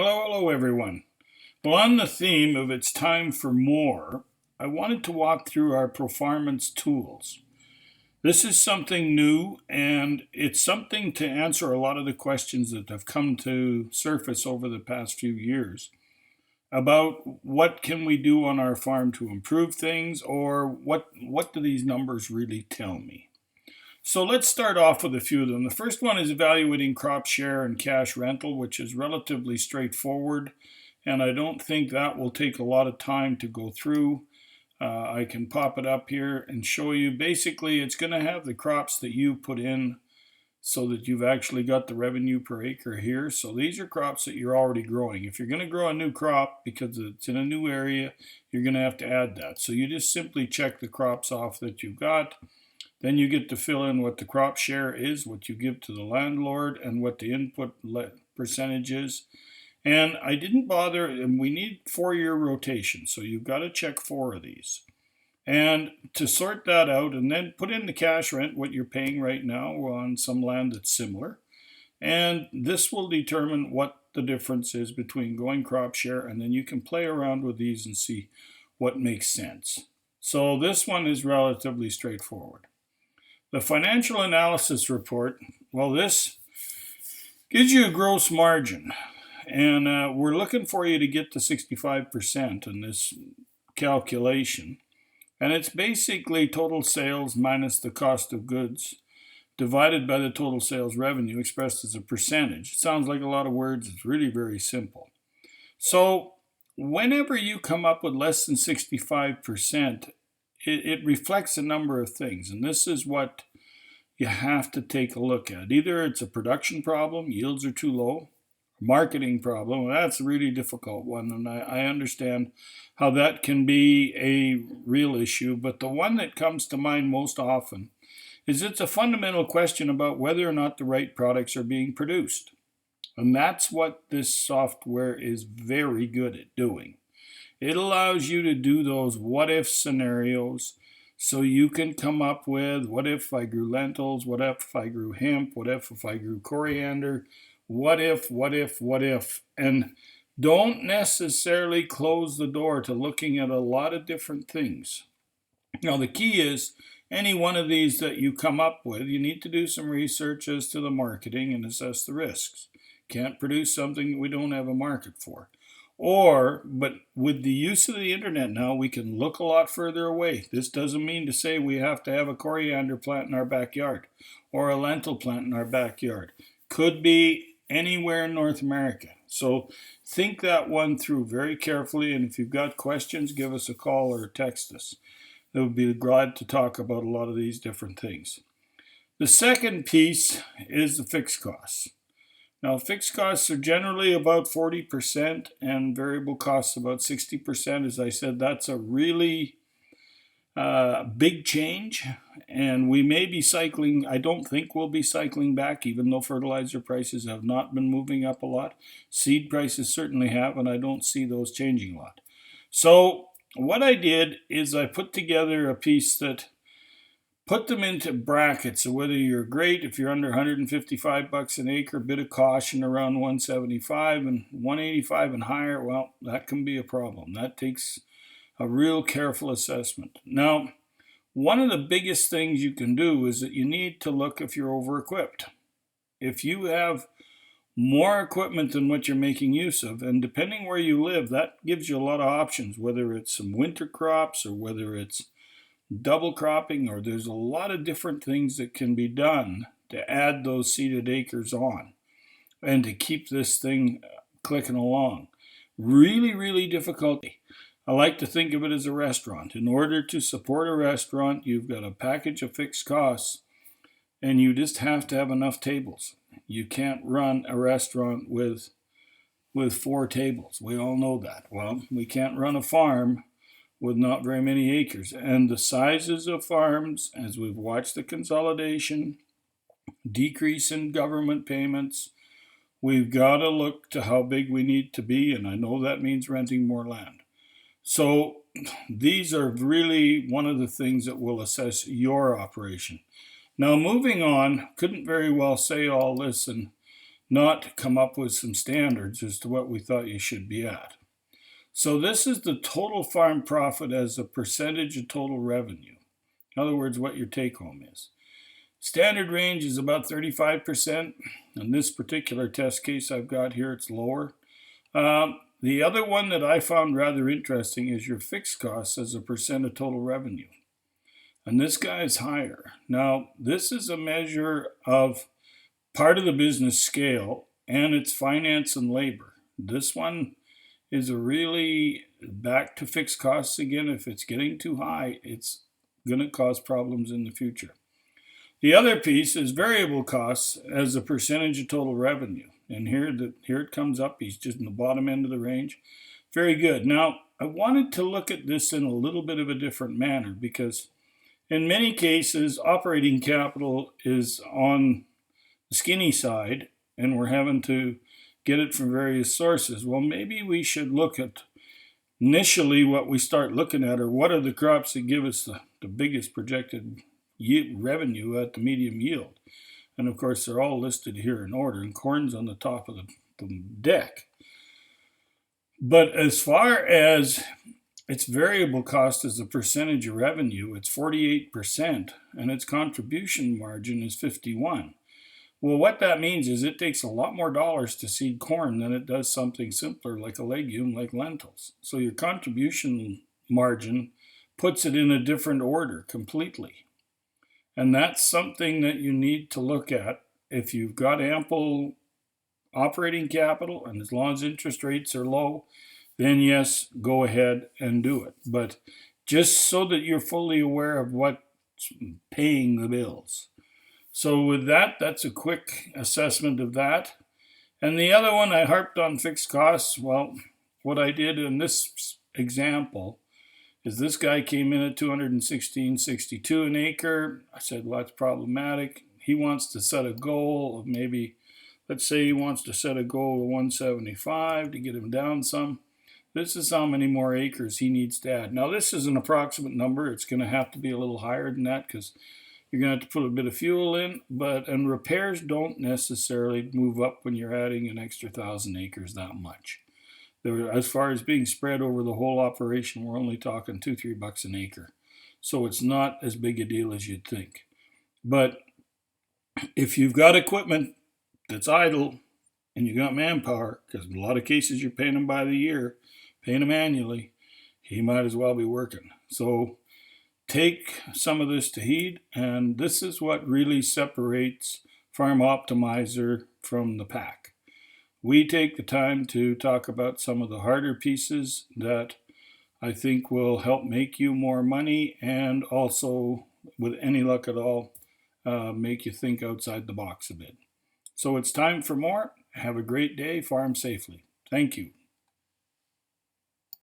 Hello, everyone. Well, on the theme of it's time for more, I wanted to walk through our performance tools. This is something new, and it's something to answer a lot of the questions that have come to surface over the past few years about what can we do on our farm to improve things, or what do these numbers really tell me? So let's start off with a few of them. The first one is evaluating crop share and cash rental, which is relatively straightforward, and I don't think that will take a lot of time to go through. I can pop it up here and show you. Basically, it's going to have the crops that you put in so that you've actually got the revenue per acre here. So these are crops that you're already growing. If you're going to grow a new crop because it's in a new area, you're going to have to add that. So you just simply check the crops off that you've got. Then you get to fill in what the crop share is, what you give to the landlord, and what the input percentage is. And I didn't bother, and we need 4-year rotation, so you've got to check 4 of these. And to sort that out, and then put in the cash rent, what you're paying right now on some land that's similar. And this will determine what the difference is between going crop share, and then you can play around with these and see what makes sense. So this one is relatively straightforward. The financial analysis report, well, this gives you a gross margin. And we're looking for you to get to 65% in this calculation. And it's basically total sales minus the cost of goods divided by the total sales revenue expressed as a percentage. It sounds like a lot of words. It's really very simple. So whenever you come up with less than 65%, it reflects a number of things. And this is what you have to take a look at. Either it's a production problem, yields are too low, marketing problem. Well, that's a really difficult one, and I understand how that can be a real issue. But the one that comes to mind most often is it's a fundamental question about whether or not the right products are being produced. And that's what this software is very good at doing. It allows you to do those what if scenarios so you can come up with what if I grew lentils, what if I grew hemp, what if I grew coriander, what if, and don't necessarily close the door to looking at a lot of different things. Now, the key is any one of these that you come up with, you need to do some research as to the marketing and assess the risks. Can't produce something we don't have a market for. But with the use of the internet now, we can look a lot further away. This doesn't mean to say we have to have a coriander plant in our backyard or a lentil plant in our backyard. Could be anywhere in North America. So think that one through very carefully, and if you've got questions, give us a call or text us. We would be glad to talk about a lot of these different things. The second piece is the fixed costs. Now, fixed costs are generally about 40% and variable costs about 60%. As I said, that's a really big change, and we may be cycling. I don't think we'll be cycling back, even though fertilizer prices have not been moving up a lot. Seed prices certainly have, and I don't see those changing a lot. So what I did is I put together a piece that put them into brackets. So whether you're great, if you're under 155 bucks an acre, bit of caution around 175 and 185 and higher, well, that can be a problem. That takes a real careful assessment. Now, one of the biggest things you can do is that you need to look if you're over equipped. If you have more equipment than what you're making use of, and depending where you live, that gives you a lot of options, whether it's some winter crops or whether it's double cropping, or there's a lot of different things that can be done to add those seeded acres on and to keep this thing clicking along. Really, really difficult. I like to think of it as a restaurant. In order to support a restaurant, you've got a package of fixed costs, and you just have to have enough tables. You can't run a restaurant with 4 tables. We all know that. Well, we can't run a farm with not very many acres. And the sizes of farms, as we've watched the consolidation, decrease in government payments, we've got to look to how big we need to be, and I know that means renting more land. So these are really one of the things that will assess your operation. Now, moving on, couldn't very well say all this and not come up with some standards as to what we thought you should be at. So this is the total farm profit as a percentage of total revenue. In other words, what your take home is. Standard range is about 35%. In this particular test case I've got here, it's lower. The other one that I found rather interesting is your fixed costs as a percent of total revenue. And this guy is higher. Now, this is a measure of part of the business scale and its finance and labor. This one is a really back to fixed costs again. If it's getting too high, it's going to cause problems in the future. The other piece is variable costs as a percentage of total revenue. And here it comes up. He's just in the bottom end of the range. Very good. Now, I wanted to look at this in a little bit of a different manner because in many cases, operating capital is on the skinny side and we're having to get it from various sources. Well, maybe we should look at initially what we start looking at are what are the crops that give us the biggest projected revenue at the medium yield. And of course, they're all listed here in order, and corn's on the top of the deck. But as far as its variable cost as a percentage of revenue, it's 48%, and its contribution margin is 51%. Well, what that means is it takes a lot more dollars to seed corn than it does something simpler like a legume like lentils. So your contribution margin puts it in a different order completely. And that's something that you need to look at. If you've got ample operating capital and as long as interest rates are low, then yes, go ahead and do it. But just so that you're fully aware of what's paying the bills. So with that, that's a quick assessment of that. And the other one, I harped on fixed costs. Well, what I did in this example is this guy came in at $216.62 an acre. I said, well, that's problematic. He wants to set a goal of maybe, let's say he wants to set a goal of 175 to get him down some. This is how many more acres he needs to add. Now, this is an approximate number. It's going to have to be a little higher than that because you're going to have to put a bit of fuel in. And repairs don't necessarily move up when you're adding an extra 1,000 acres that much. As far as being spread over the whole operation, we're only talking $2-3 an acre. So it's not as big a deal as you'd think. But if you've got equipment that's idle and you got manpower, because in a lot of cases you're paying them by the year, paying them annually, he might as well be working. So take some of this to heed, and this is what really separates Farm Optimizer from the pack. We take the time to talk about some of the harder pieces that I think will help make you more money and also, with any luck at all, make you think outside the box a bit. So it's time for more. Have a great day. Farm safely. Thank you.